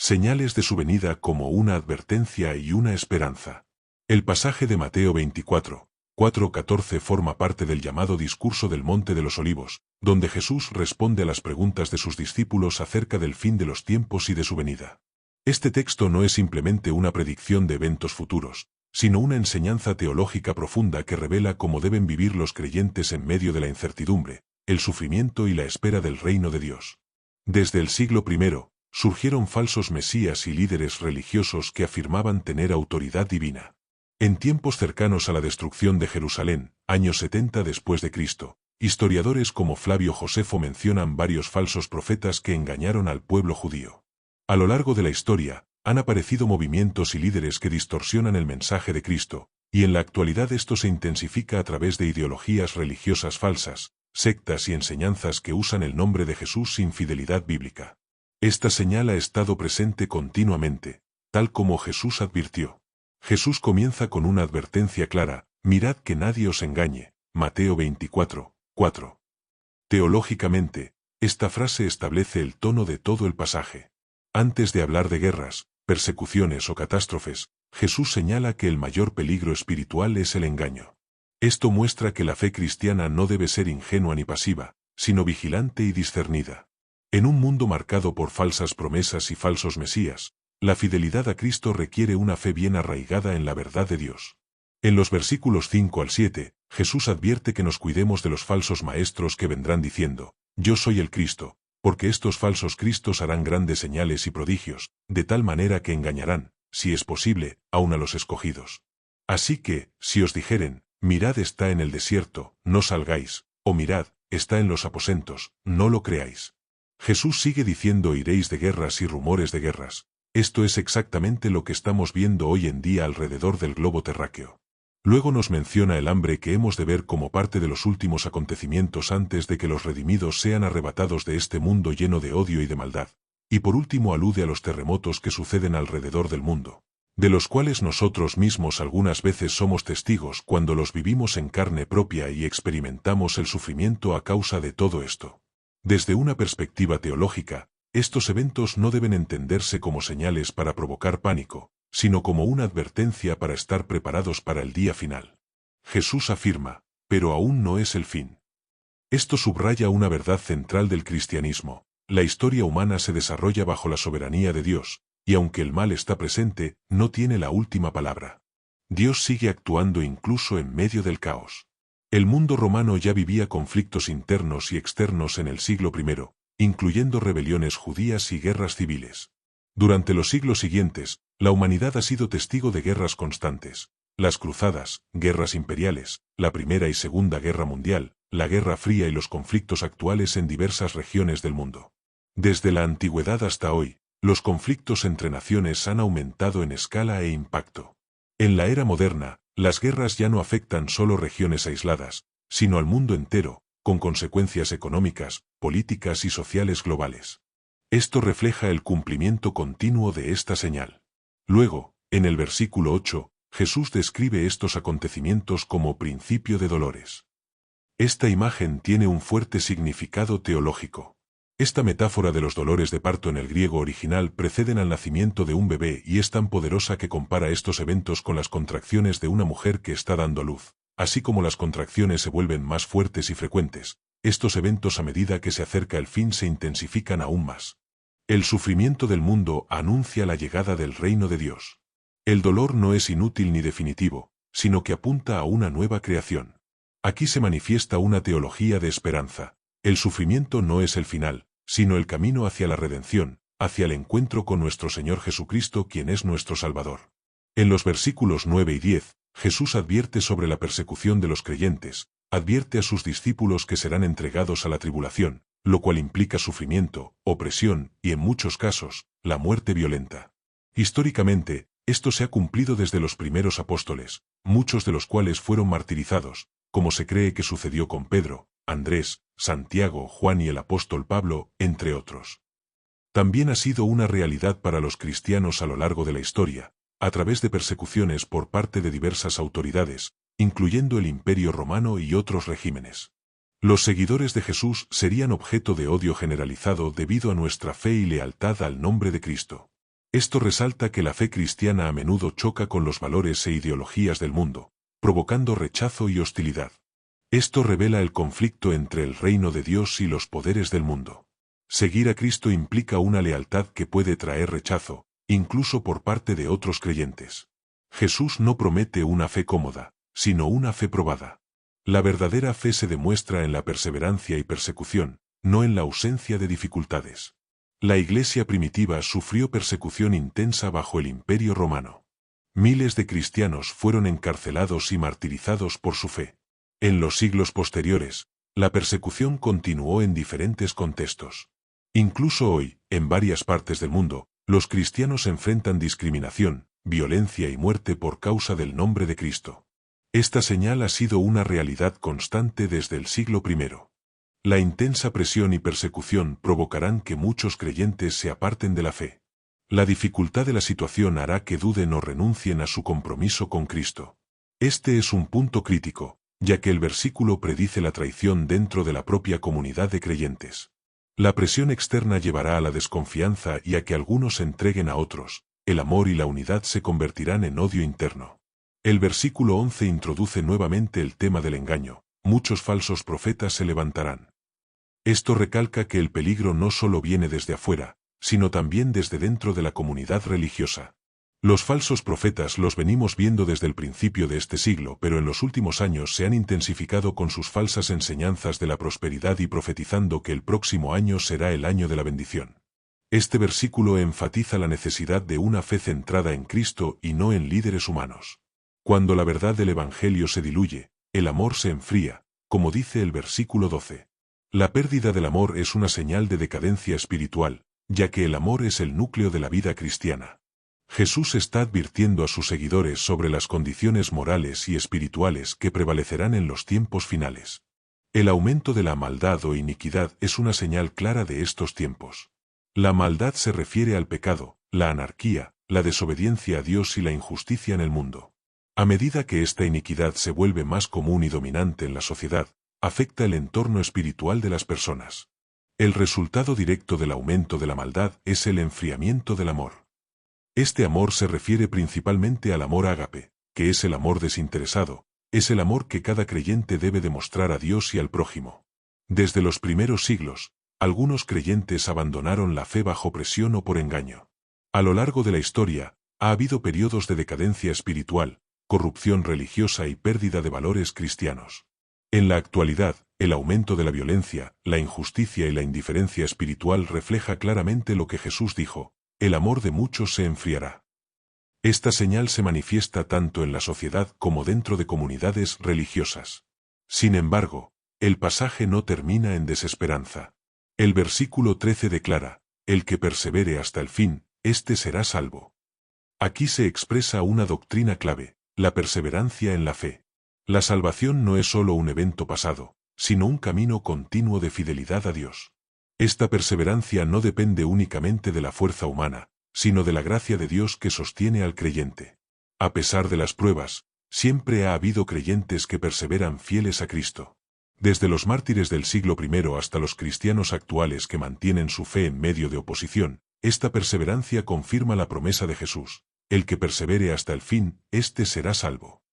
señales de su venida como una advertencia y una esperanza. El pasaje de Mateo 24, 4-14 forma parte del llamado Discurso del Monte de los Olivos, donde Jesús responde a las preguntas de sus discípulos acerca del fin de los tiempos y de su venida. Este texto no es simplemente una predicción de eventos futuros, sino una enseñanza teológica profunda que revela cómo deben vivir los creyentes en medio de la incertidumbre, el sufrimiento y la espera del reino de Dios. Desde el siglo I, surgieron falsos mesías y líderes religiosos que afirmaban tener autoridad divina. En tiempos cercanos a la destrucción de Jerusalén, años 70 después de Cristo, historiadores como Flavio Josefo mencionan varios falsos profetas que engañaron al pueblo judío. A lo largo de la historia, han aparecido movimientos y líderes que distorsionan el mensaje de Cristo, y en la actualidad esto se intensifica a través de ideologías religiosas falsas, sectas y enseñanzas que usan el nombre de Jesús sin fidelidad bíblica. Esta señal ha estado presente continuamente, tal como Jesús advirtió. Jesús comienza con una advertencia clara: mirad que nadie os engañe, Mateo 24, 4. Teológicamente, esta frase establece el tono de todo el pasaje. Antes de hablar de guerras, persecuciones o catástrofes, Jesús señala que el mayor peligro espiritual es el engaño. Esto muestra que la fe cristiana no debe ser ingenua ni pasiva, sino vigilante y discernida. En un mundo marcado por falsas promesas y falsos mesías, la fidelidad a Cristo requiere una fe bien arraigada en la verdad de Dios. En los versículos 5 al 7, Jesús advierte que nos cuidemos de los falsos maestros que vendrán diciendo: yo soy el Cristo, porque estos falsos cristos harán grandes señales y prodigios, de tal manera que engañarán, si es posible, aun a los escogidos. Así que, si os dijeren: mirad, está en el desierto, no salgáis, o mirad, está en los aposentos, no lo creáis. Jesús sigue diciendo: iréis de guerras y rumores de guerras. Esto es exactamente lo que estamos viendo hoy en día alrededor del globo terráqueo. Luego nos menciona el hambre que hemos de ver como parte de los últimos acontecimientos antes de que los redimidos sean arrebatados de este mundo lleno de odio y de maldad. Y por último alude a los terremotos que suceden alrededor del mundo, de los cuales nosotros mismos algunas veces somos testigos cuando los vivimos en carne propia y experimentamos el sufrimiento a causa de todo esto. Desde una perspectiva teológica, estos eventos no deben entenderse como señales para provocar pánico, sino como una advertencia para estar preparados para el día final. Jesús afirma: pero aún no es el fin. Esto subraya una verdad central del cristianismo: la historia humana se desarrolla bajo la soberanía de Dios, y aunque el mal está presente, no tiene la última palabra. Dios sigue actuando incluso en medio del caos. El mundo romano ya vivía conflictos internos y externos en el siglo I, incluyendo rebeliones judías y guerras civiles. Durante los siglos siguientes, la humanidad ha sido testigo de guerras constantes: las cruzadas, guerras imperiales, la Primera y Segunda Guerra Mundial, la Guerra Fría y los conflictos actuales en diversas regiones del mundo. Desde la antigüedad hasta hoy, los conflictos entre naciones han aumentado en escala e impacto. En la era moderna, las guerras ya no afectan solo regiones aisladas, sino al mundo entero, con consecuencias económicas, políticas y sociales globales. Esto refleja el cumplimiento continuo de esta señal. Luego, en el versículo 8, Jesús describe estos acontecimientos como principio de dolores. Esta imagen tiene un fuerte significado teológico. Esta metáfora de los dolores de parto en el griego original preceden al nacimiento de un bebé y es tan poderosa que compara estos eventos con las contracciones de una mujer que está dando a luz. Así como las contracciones se vuelven más fuertes y frecuentes, estos eventos a medida que se acerca el fin se intensifican aún más. El sufrimiento del mundo anuncia la llegada del reino de Dios. El dolor no es inútil ni definitivo, sino que apunta a una nueva creación. Aquí se manifiesta una teología de esperanza. El sufrimiento no es el final, sino el camino hacia la redención, hacia el encuentro con nuestro Señor Jesucristo, quien es nuestro Salvador. En los versículos 9 y 10, Jesús advierte sobre la persecución de los creyentes, advierte a sus discípulos que serán entregados a la tribulación, lo cual implica sufrimiento, opresión y, en muchos casos, la muerte violenta. Históricamente, esto se ha cumplido desde los primeros apóstoles, muchos de los cuales fueron martirizados, como se cree que sucedió con Pedro, Andrés, Santiago, Juan y el apóstol Pablo, entre otros. También ha sido una realidad para los cristianos a lo largo de la historia, a través de persecuciones por parte de diversas autoridades, incluyendo el Imperio Romano y otros regímenes. Los seguidores de Jesús serían objeto de odio generalizado debido a nuestra fe y lealtad al nombre de Cristo. Esto resalta que la fe cristiana a menudo choca con los valores e ideologías del mundo, provocando rechazo y hostilidad. Esto revela el conflicto entre el reino de Dios y los poderes del mundo. Seguir a Cristo implica una lealtad que puede traer rechazo, incluso por parte de otros creyentes. Jesús no promete una fe cómoda, sino una fe probada. La verdadera fe se demuestra en la perseverancia y persecución, no en la ausencia de dificultades. La Iglesia primitiva sufrió persecución intensa bajo el Imperio Romano. Miles de cristianos fueron encarcelados y martirizados por su fe. En los siglos posteriores, la persecución continuó en diferentes contextos. Incluso hoy, en varias partes del mundo, los cristianos enfrentan discriminación, violencia y muerte por causa del nombre de Cristo. Esta señal ha sido una realidad constante desde el siglo I. La intensa presión y persecución provocarán que muchos creyentes se aparten de la fe. La dificultad de la situación hará que duden o renuncien a su compromiso con Cristo. Este es un punto crítico, ya que el versículo predice la traición dentro de la propia comunidad de creyentes. La presión externa llevará a la desconfianza y a que algunos se entreguen a otros. El amor y la unidad se convertirán en odio interno. El versículo 11 introduce nuevamente el tema del engaño. Muchos falsos profetas se levantarán. Esto recalca que el peligro no solo viene desde afuera, sino también desde dentro de la comunidad religiosa. Los falsos profetas los venimos viendo desde el principio de este siglo, pero en los últimos años se han intensificado con sus falsas enseñanzas de la prosperidad y profetizando que el próximo año será el año de la bendición. Este versículo enfatiza la necesidad de una fe centrada en Cristo y no en líderes humanos. Cuando la verdad del Evangelio se diluye, el amor se enfría, como dice el versículo 12. La pérdida del amor es una señal de decadencia espiritual, ya que el amor es el núcleo de la vida cristiana. Jesús está advirtiendo a sus seguidores sobre las condiciones morales y espirituales que prevalecerán en los tiempos finales. El aumento de la maldad o iniquidad es una señal clara de estos tiempos. La maldad se refiere al pecado, la anarquía, la desobediencia a Dios y la injusticia en el mundo. A medida que esta iniquidad se vuelve más común y dominante en la sociedad, afecta el entorno espiritual de las personas. El resultado directo del aumento de la maldad es el enfriamiento del amor. Este amor se refiere principalmente al amor ágape, que es el amor desinteresado, es el amor que cada creyente debe demostrar a Dios y al prójimo. Desde los primeros siglos, algunos creyentes abandonaron la fe bajo presión o por engaño. A lo largo de la historia, ha habido periodos de decadencia espiritual, corrupción religiosa y pérdida de valores cristianos. En la actualidad, el aumento de la violencia, la injusticia y la indiferencia espiritual refleja claramente lo que Jesús dijo: el amor de muchos se enfriará. Esta señal se manifiesta tanto en la sociedad como dentro de comunidades religiosas. Sin embargo, el pasaje no termina en desesperanza. El versículo 13 declara: el que persevere hasta el fin, éste será salvo. Aquí se expresa una doctrina clave: la perseverancia en la fe. La salvación no es solo un evento pasado, sino un camino continuo de fidelidad a Dios. Esta perseverancia no depende únicamente de la fuerza humana, sino de la gracia de Dios que sostiene al creyente. A pesar de las pruebas, siempre ha habido creyentes que perseveran fieles a Cristo. Desde los mártires del siglo I hasta los cristianos actuales que mantienen su fe en medio de oposición, esta perseverancia confirma la promesa de Jesús: el que persevere hasta el fin, éste será salvo.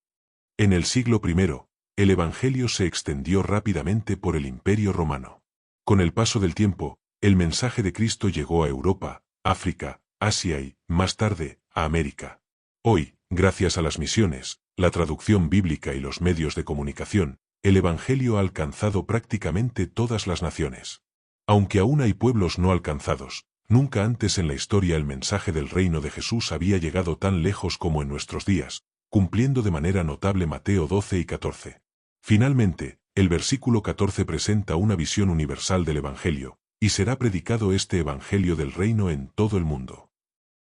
En el siglo I, el Evangelio se extendió rápidamente por el Imperio Romano. Con el paso del tiempo, el mensaje de Cristo llegó a Europa, África, Asia y, más tarde, a América. Hoy, gracias a las misiones, la traducción bíblica y los medios de comunicación, el Evangelio ha alcanzado prácticamente todas las naciones. Aunque aún hay pueblos no alcanzados, nunca antes en la historia el mensaje del reino de Jesús había llegado tan lejos como en nuestros días, cumpliendo de manera notable Mateo 12 y 14. Finalmente, el versículo 14 presenta una visión universal del Evangelio: y será predicado este Evangelio del reino en todo el mundo.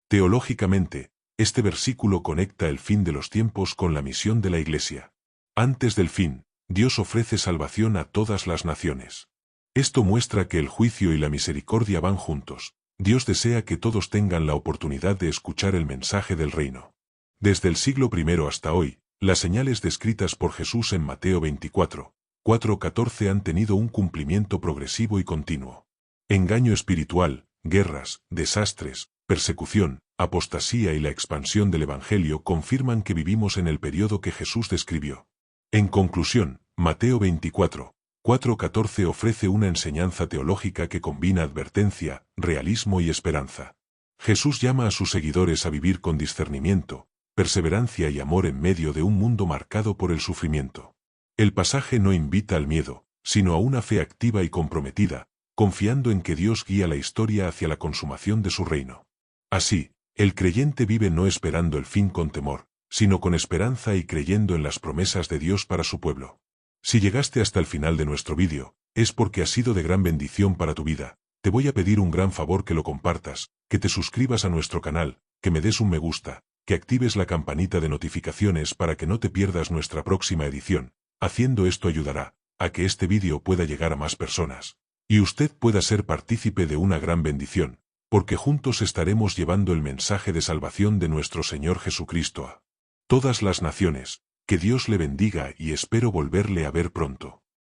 Teológicamente, este versículo conecta el fin de los tiempos con la misión de la Iglesia. Antes del fin, Dios ofrece salvación a todas las naciones. Esto muestra que el juicio y la misericordia van juntos. Dios desea que todos tengan la oportunidad de escuchar el mensaje del reino. Desde el siglo I hasta hoy, las señales descritas por Jesús en Mateo 24, 4-14 han tenido un cumplimiento progresivo y continuo. Engaño espiritual, guerras, desastres, persecución, apostasía y la expansión del Evangelio confirman que vivimos en el periodo que Jesús describió. En conclusión, Mateo 24, 4-14 ofrece una enseñanza teológica que combina advertencia, realismo y esperanza. Jesús llama a sus seguidores a vivir con discernimiento, perseverancia y amor en medio de un mundo marcado por el sufrimiento. El pasaje no invita al miedo, sino a una fe activa y comprometida, confiando en que Dios guía la historia hacia la consumación de su reino. Así, el creyente vive no esperando el fin con temor, sino con esperanza y creyendo en las promesas de Dios para su pueblo. Si llegaste hasta el final de nuestro vídeo, es porque ha sido de gran bendición para tu vida. Te voy a pedir un gran favor: que lo compartas, que te suscribas a nuestro canal, que me des un me gusta, que actives la campanita de notificaciones para que no te pierdas nuestra próxima edición. Haciendo esto ayudará a que este vídeo pueda llegar a más personas, y usted pueda ser partícipe de una gran bendición, porque juntos estaremos llevando el mensaje de salvación de nuestro Señor Jesucristo a todas las naciones. Que Dios le bendiga y espero volverle a ver pronto.